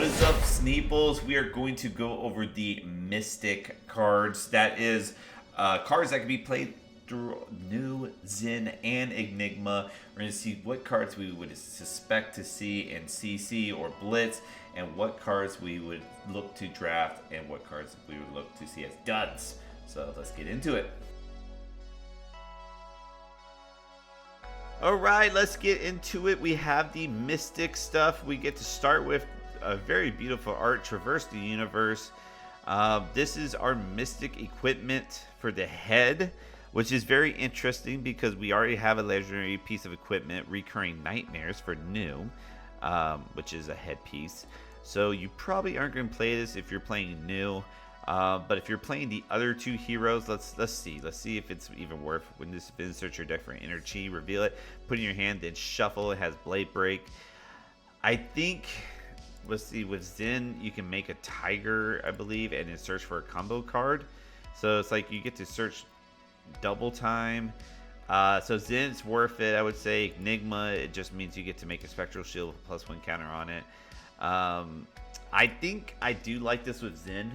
is up, Sneeples? We are going to go over the Mystic cards. That is cards that can be played through New, Zen, and Enigma. We're going to see what cards we would suspect to see in CC or Blitz, and what cards we would look to draft, and what cards we would look to see as duds. So let's get into it. All right, let's get into it. We have the Mystic stuff. We get to start with a very beautiful art, Traverse the Universe. This is our Mystic equipment for the head, which is very interesting because we already have a legendary piece of equipment, Recurring Nightmares, for new, which is a headpiece. So you probably aren't going to play this if you're playing new. But if you're playing the other two heroes, let's see if it's even worth. When this search your deck for inner chi, reveal it, put it in your hand, then shuffle. It has Blade Break. I think, let's see, with Zen you can make a tiger, I believe, and then search for a combo card. So it's like you get to search double time. So Zen's worth it, I would say. Enigma, it just means you get to make a Spectral Shield with +1 counter on it. I think I do like this with Zen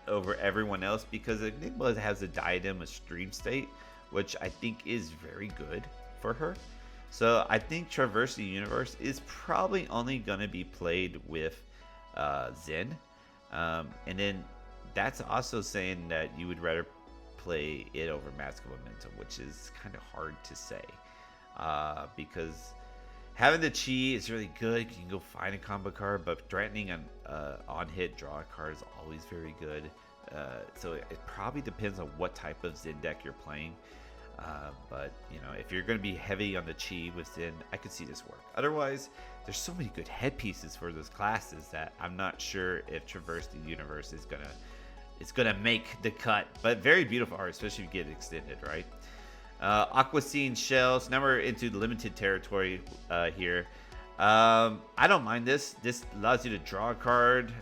over everyone else because Enigma has a diadem of Stream State, which I think is very good for her. So I think Traverse the Universe is probably only going to be played with Zen. And then that's also saying that you would rather play it over Mask of Momentum, which is kind of hard to say. Because having the Chi is really good. You can go find a combo card, but threatening on hit draw a card is always very good. So it probably depends on what type of Zen deck you're playing. But you know, if you're going to be heavy on the Chi with Zen, I could see this work. Otherwise, there's so many good headpieces for those classes that I'm not sure if Traverse the Universe is gonna make the cut. But very beautiful art, especially if you get it extended, right? Aqua Sea and Shells. Now we're into the limited territory here. I don't mind this. This allows you to draw a card,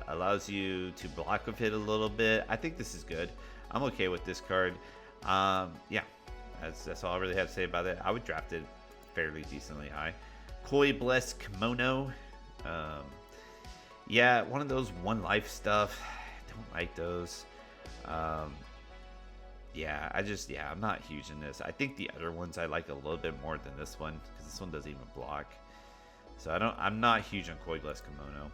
allows you to block with it a little bit. I think this is good. I'm okay with this card. Yeah, that's all I really have to say about it. I would draft it fairly decently high. Koi Blessed Kimono. Yeah, one of those one life stuff. I don't like those. Yeah, I'm not huge in this. I think the other ones I like a little bit more than this one because this one doesn't even block. So I'm not huge on Koi Blessed Kimono.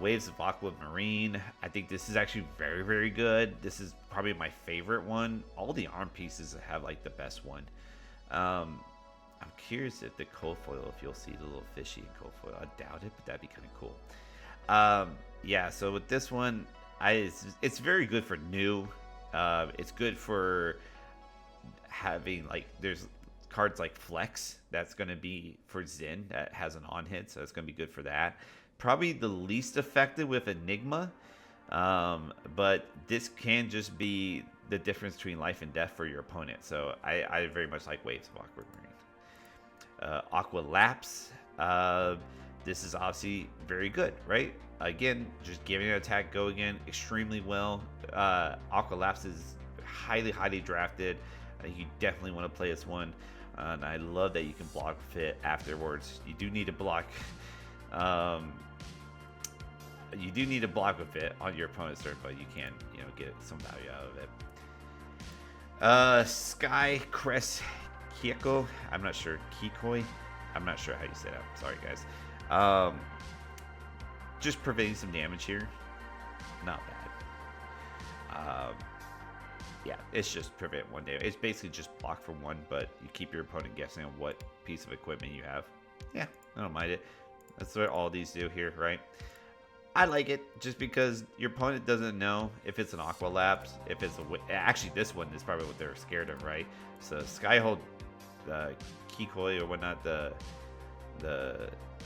Waves of Aquamarine. I think this is actually very, very good. This is probably my favorite one. All the arm pieces have like the best one. I'm curious if the Kofoil, if you'll see the little fishy in Kofoil. I doubt it, but that'd be kind of cool. Yeah, so with this one, it's very good for new. It's good for having, like, there's cards like Flex that's going to be for Zen that has an on hit, so it's going to be good for that. Probably the least effective with Enigma, but this can just be the difference between life and death for your opponent. So I very much like Waves of Aquamarine. Aqua Lapse. This is obviously very good, right? Again, just giving an attack go again extremely well. Aqua Lapse is highly, highly drafted. You definitely want to play this one. And I love that you can block with it afterwards. You do need to block. You do need to block with it on your opponent's turn, but you can, get some value out of it. Sky Crest Kieko. I'm not sure. Kikoi. I'm not sure how you say that. Sorry, guys. Just preventing some damage here. Not bad. Yeah, it's just prevent one damage. It's basically just block for one, but you keep your opponent guessing on what piece of equipment you have. Yeah, I don't mind it. That's what all these do here, right? I like it just because your opponent doesn't know if it's an Aqua Lapse, if it's actually this one is probably what they're scared of, right? So Skyhold, Kikoi or whatnot, the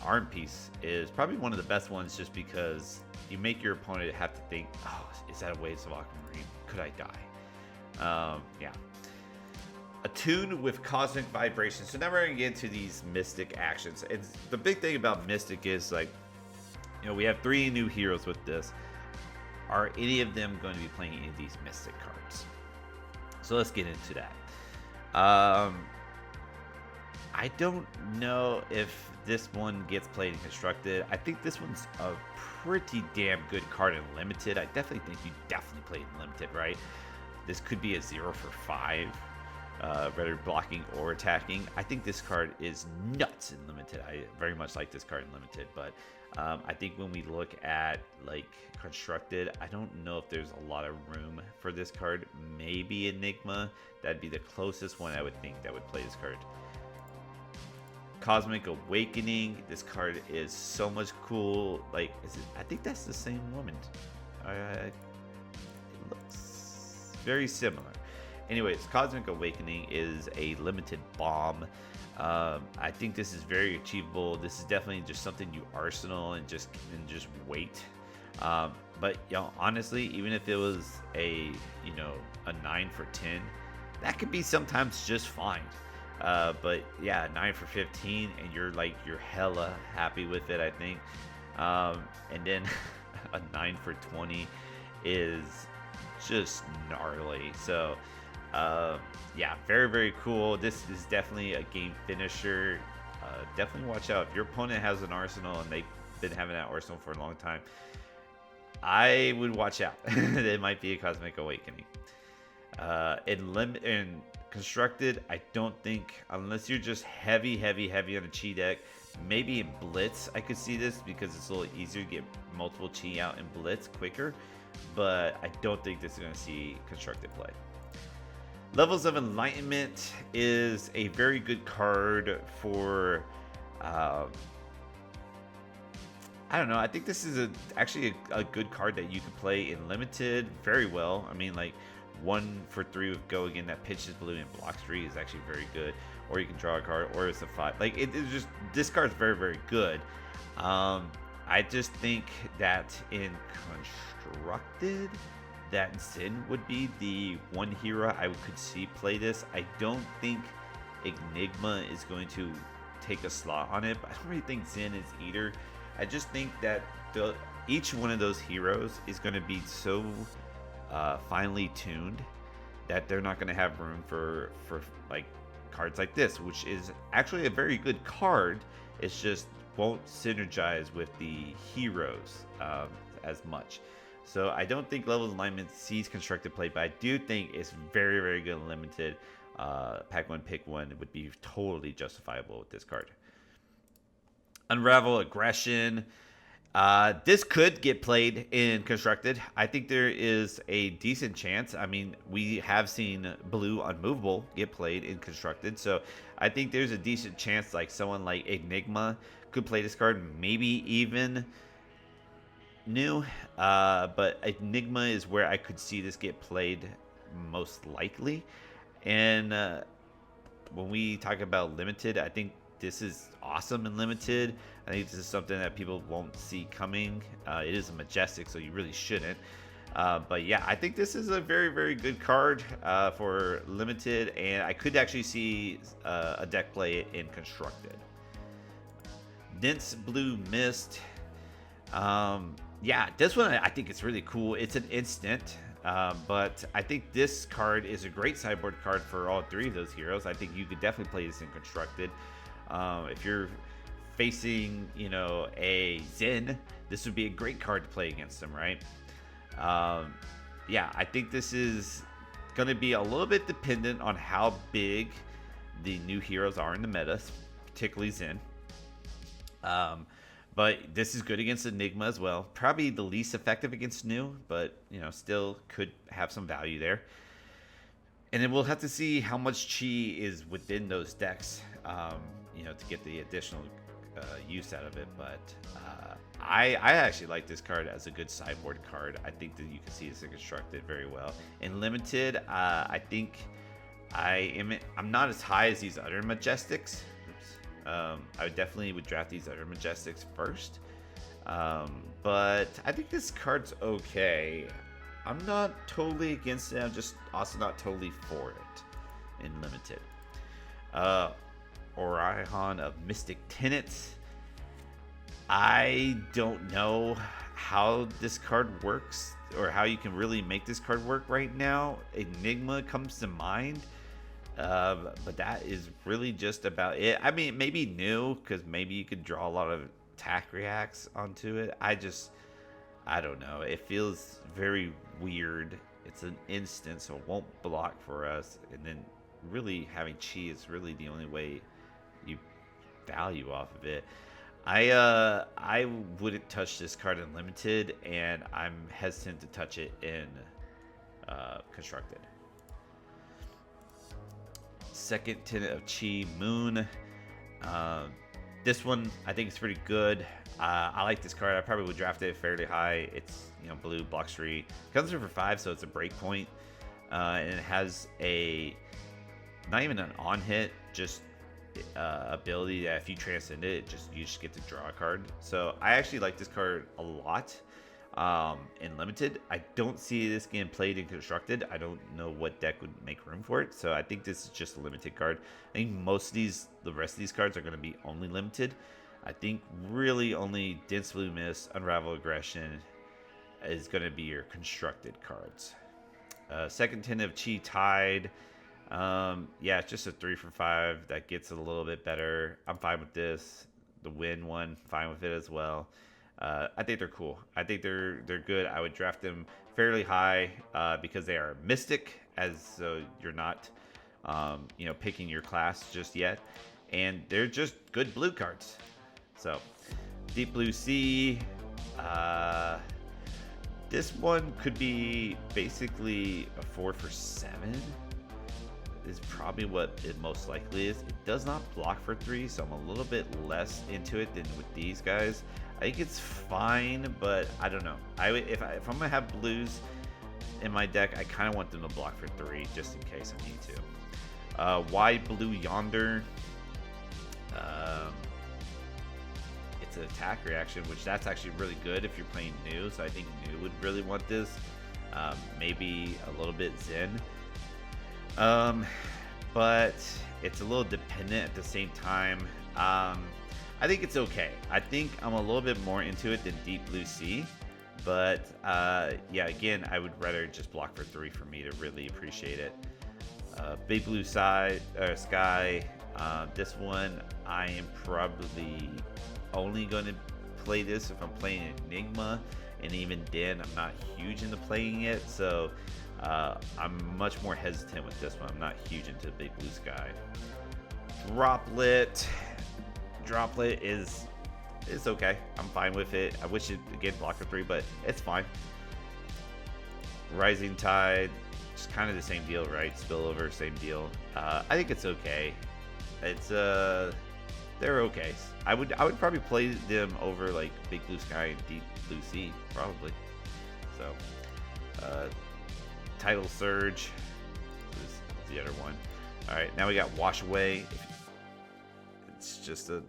arm piece is probably one of the best ones just because you make your opponent have to think, oh, is that a Waves of Aquamarine? Could I die? Yeah. Attune with Cosmic Vibration. So now we're going to get into these Mystic actions. And the big thing about Mystic is, like, we have 3 new heroes with this. Are any of them going to be playing any of these Mystic cards? So let's get into that. I don't know if this one gets played in constructed. I think this one's a pretty damn good card in limited. I definitely think you definitely play in limited, right? This could be a 0 for 5, whether blocking or attacking. I think this card is nuts in limited. I very much like this card in limited, but I think when we look at like constructed, I don't know if there's a lot of room for this card. Maybe Enigma. That'd be the closest one I would think that would play this card. Cosmic Awakening. This card is so much cool. Like, I think that's the same woman. It looks very similar. Anyways, Cosmic Awakening is a limited bomb. I think this is very achievable. This is definitely just something you arsenal and just wait. But honestly, even if it was a 9 for 10, that could be sometimes just fine. But yeah, 9 for 15, and you're hella happy with it, I think. And then a 9 for 20 is just gnarly. So yeah, very, very cool. This is definitely a game finisher. Definitely watch out if your opponent has an arsenal and they've been having that arsenal for a long time. I would watch out. It might be a Cosmic Awakening. In constructed, I don't think, unless you're just heavy on a chi deck, maybe in blitz I could see this because it's a little easier to get multiple chi out in blitz quicker, but I don't think this is going to see constructed play. Levels of Enlightenment is a very good card for I don't know. I think this is actually a good card that you can play in limited very well. I mean, like 1 for 3 with Go Again that pitches blue and blocks 3 is actually very good. Or you can draw a card, or it's a 5. Like it's just, this card's very, very good. I just think that in constructed, that Zen would be the one hero I could see play this. I don't think Enigma is going to take a slot on it, but I don't really think Zen is either. I just think that each one of those heroes is going to be so finely tuned that they're not going to have room for like cards like this, which is actually a very good card. It's just won't synergize with the heroes as much. So I don't think Levels of Alignment sees constructed play, but I do think it's very, very good and limited. Pack 1, pick 1 would be totally justifiable with this card. Unravel Aggression. This could get played in constructed. I think there is a decent chance. I mean, we have seen Blue Unmovable get played in constructed, so I think there's a decent chance like someone like Enigma could play this card, maybe even new. But Enigma is where I could see this get played most likely. And when we talk about limited, I think this is awesome in limited. I think this is something that people won't see coming. It is a majestic, so you really shouldn't. But yeah, I think this is a very, very good card for limited, and I could actually see a deck play it in constructed. Dense Blue Mist. Yeah, this one I think it's really cool. It's an instant, but I think this card is a great sideboard card for all 3 of those heroes. I think you could definitely play this in constructed. If you're facing, a Zen, this would be a great card to play against them, right? Yeah, I think this is going to be a little bit dependent on how big the new heroes are in the meta, particularly Zen. But this is good against Enigma as well. Probably the least effective against new, but still could have some value there. And then we'll have to see how much chi is within those decks, to get the additional use out of it. But I actually like this card as a good sideboard card. I think that you can see this constructed very well. In limited, I think I'm not as high as these other Majestics. I definitely would draft these other Majestics first. But I think this card's okay. I'm not totally against it. I'm just also not totally for it in limited. Orion of Mystic Tenets. I don't know how this card works or how you can really make this card work right now. Enigma comes to mind. But that is really just about it. I mean, maybe new because maybe you could draw a lot of attack reacts onto it. I don't know. It feels very weird. It's an instant, so it won't block for us. And then really having Chi is really the only way you value off of it. I wouldn't touch this card in limited, and I'm hesitant to touch it in constructed. Second Tenet of Chi, Moon. This one I think is pretty good. I like this card. I probably would draft it fairly high. It's blue, blocks 3, comes in for 5, so it's a break point, and it has a not even an on hit, just ability that if you transcend it, you just get to draw a card. So I actually like this card a lot. In limited, I don't see this getting played in constructed. I don't know what deck would make room for it, so I think this is just a limited card. I think most of the rest of these cards are going to be only limited. I think really only Dense Blue Mist, Unravel Aggression is going to be your constructed cards. Second Tenet of Chi, Tide. Yeah, it's just a 3 for 5 that gets it a little bit better. I'm fine with this. The Wind one, fine with it as well. I think they're cool. I think they're good. I would draft them fairly high because they are mystic, as you're not picking your class just yet, and they're just good blue cards. So Deep Blue Sea. This one could be basically a 4 for 7. Is probably what it most likely is. It does not block for 3, so I'm a little bit less into it than with these guys. I think it's fine, but I don't know. If I'm gonna have blues in my deck, I kind of want them to block for 3 just in case I need to. Wide Blue Yonder. It's an attack reaction, which that's actually really good if you're playing new. So I think new would really want this. Maybe a little bit Zen. But it's a little dependent at the same time. I think it's okay. I think I'm a little bit more into it than Deep Blue Sea. But yeah, again, I would rather just block for 3 for me to really appreciate it. Big Blue Sky. This one, I am probably only going to play this if I'm playing Enigma. And even then, I'm not huge into playing it. So I'm much more hesitant with this one. I'm not huge into Big Blue Sky. Droplet is okay. I'm fine with it. I wish it again block for 3, but it's fine. Rising Tide, just kind of the same deal, right? Spillover, same deal. I think it's okay. It's they're okay. I would probably play them over like Big Blue Sky and Deep Blue Sea, probably. So Tidal Surge is the other one. All right, now we got Wash Away. It's just a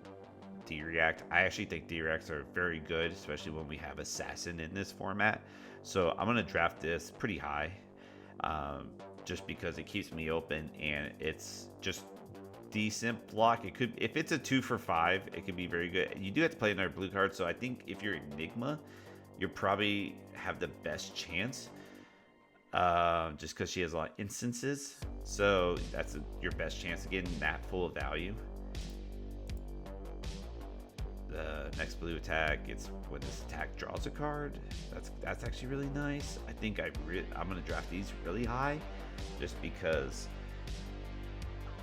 D-React. I actually think D-Reacts are very good, especially when we have Assassin in this format. So I'm going to draft this pretty high just because it keeps me open and it's just decent block. It could, if it's a 2 for 5, it could be very good. You do have to play another blue card, so I think if you're Enigma, you probably have the best chance just because she has a lot of instances. So that's your best chance of getting that full of value. The next blue attack, it's when this attack draws a card. That's actually really nice. I think I'm gonna draft these really high, just because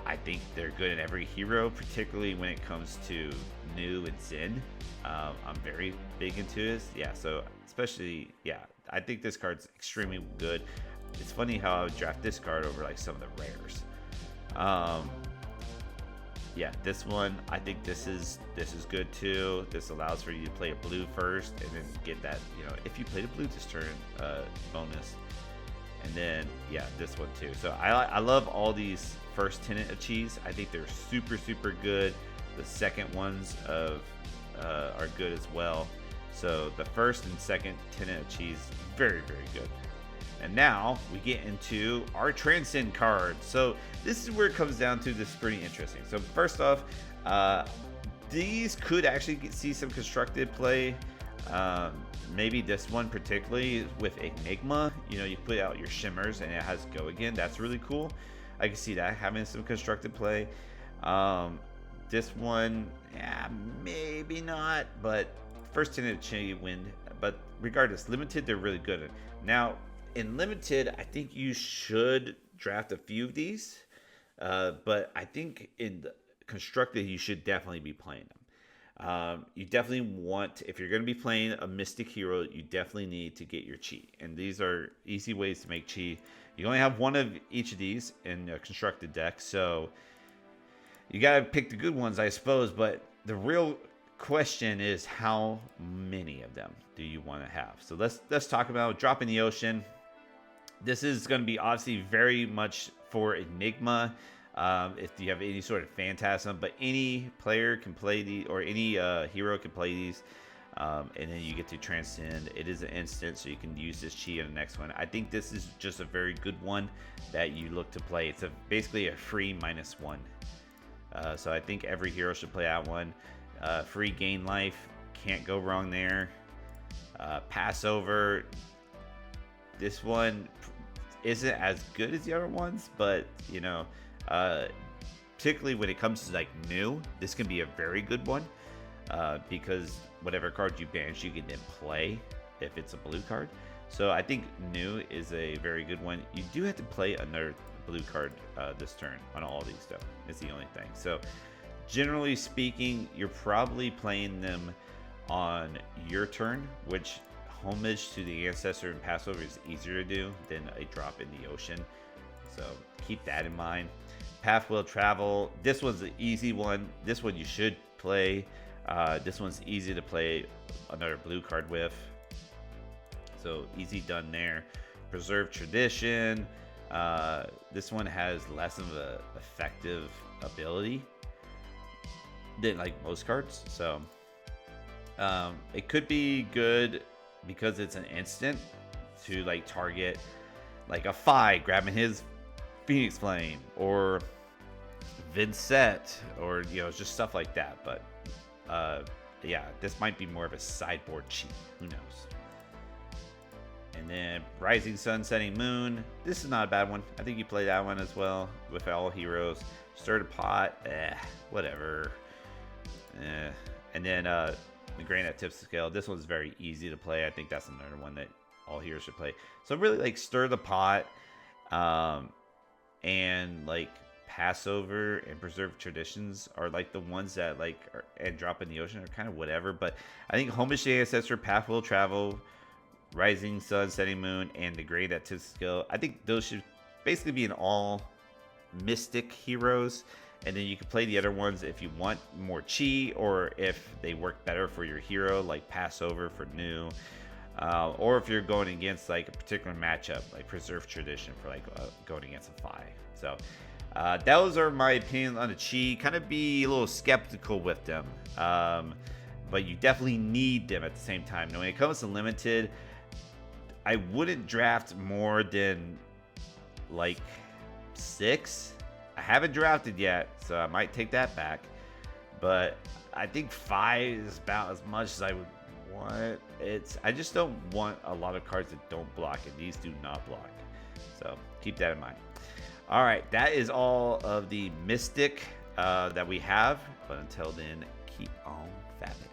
I think they're good in every hero, particularly when it comes to new and Zen. I'm very big into this. Yeah, so especially, yeah, I think this card's extremely good. It's funny how I would draft this card over like some of the rares. Yeah, this one, I think this is good too. This allows for you to play a blue first and then get that, if you played a blue this turn, bonus. And then, yeah, this one too. So I love all these first Tenet of Chis. I think they're super, super good. The second ones are good as well. So the first and second Tenet of Chis, very, very good. And now we get into our Transcend cards. So this is where it comes down to. This is pretty interesting. So first off, these could actually see some constructed play. Maybe this one particularly with Enigma. You put out your Shimmers and it has Go Again. That's really cool. I can see that having some constructed play. This one, yeah, maybe not, but first Transcending and Chi win. But regardless, limited, they're really good. Now, in limited, I think you should draft a few of these, but I think in the constructed, you should definitely be playing them. You definitely want, if you're going to be playing a Mystic hero, you definitely need to get your Chi. And these are easy ways to make Chi. You only have one of each of these in a constructed deck, so you got to pick the good ones, I suppose. But the real question is, how many of them do you want to have? So let's talk about Drop in the Ocean. This is going to be obviously very much for Enigma. If you have any sort of Phantasm, but any player can play these, or any hero can play these, and then you get to Transcend. It is an instant, so you can use this Chi in the next one. I think this is just a very good one that you look to play. It's basically a free -1. So I think every hero should play that one. Free gain life, can't go wrong there. Passover, this one isn't as good as the other ones, but you know, particularly when it comes to like new, this can be a very good one, because whatever card you banish, you can then play if it's a blue card. So I think new is a very good one. You do have to play another blue card this turn on all these stuff. It's the only thing. So generally speaking, you're probably playing them on your turn, which homage to the ancestor and Passover is easier to do than a Drop in the Ocean. So keep that in mind. Path Will Travel. This one's an easy one. This one you should play. This one's easy to play another blue card with. So easy done there. Preserve Tradition. This one has less of a effective ability than like most cards. So it could be good because it's an instant to like target like a Phi grabbing his Phoenix Flame, or Vincent, or you know, just stuff like that. But yeah, this might be more of a sideboard Chi. Who knows? And then Rising Sun, Setting Moon. This is not a bad one. I think you play that one as well with all heroes. Stir the Pot, whatever. And then the Grain that Tips the Scale. This one's very easy to play. I think that's another one that all heroes should play. So really, like Stir the Pot, and like Passover and Preserve Traditions are like the ones that like and Drop in the Ocean are kind of whatever. But I think Homage to the Ancestor, Path Will Travel, Rising Sun, Setting Moon, and the Grain that Tips the Scale, I think those should basically be in all Mystic heroes. And then you can play the other ones if you want more Chi, or if they work better for your hero, like Passover for new, or if you're going against like a particular matchup, like Preserve Tradition for like going against a Phi. So those are my opinions on the Chi. Kind of be a little skeptical with them, but you definitely need them at the same time. Now, when it comes to limited, I wouldn't draft more than like 6. I haven't drafted yet, so I might take that back. But I think 5 is about as much as I would want. I just don't want a lot of cards that don't block, and these do not block. So keep that in mind. All right, that is all of the Mystic that we have. But until then, keep on fabbing.